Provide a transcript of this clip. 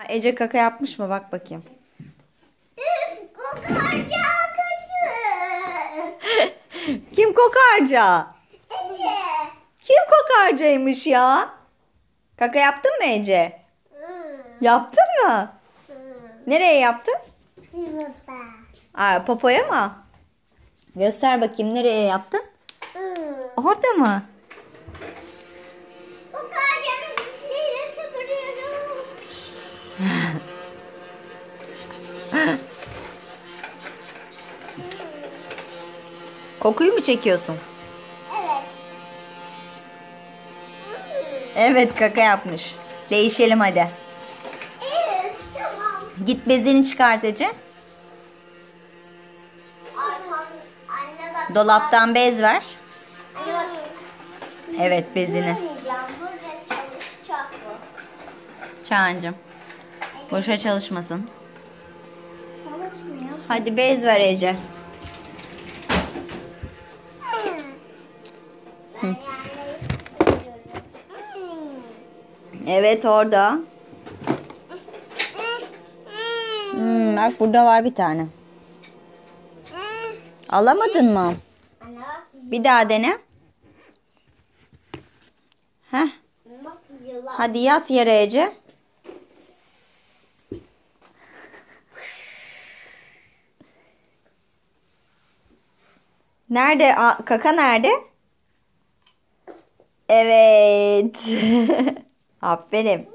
Ece kaka yapmış mı? Bak bakayım. Kokarca kaçır. Kim kokarca? Ece. Kim kokarcaymış ya? Kaka yaptın mı Ece? Yaptın mı? Nereye yaptın? Popoya mı? Göster bakayım, nereye yaptın? Orada mı? Kokarcanın dişleriyle süpürüyorum. Kokuyu mu çekiyorsun? Evet. Evet, kaka yapmış. Değişelim hadi. Evet, tamam. Git bezini çıkart Ece. Anne bak. Dolaptan bez ver. Anne bak. Evet, bezini. Oynayacağım. Burada çalışacak bu. Çağancığım. Boşa çalışmasın. Çalışmıyor. Hadi bez ver Ece. Ben yani süpürüyorum. Evet, orada. Bak burada var bir tane. Alamadın mı? Anne bak. Bir daha dene. Heh. Bak yılan. Hadi yat yere Ece. Nerede? Kaka nerede? Evet. Aferin.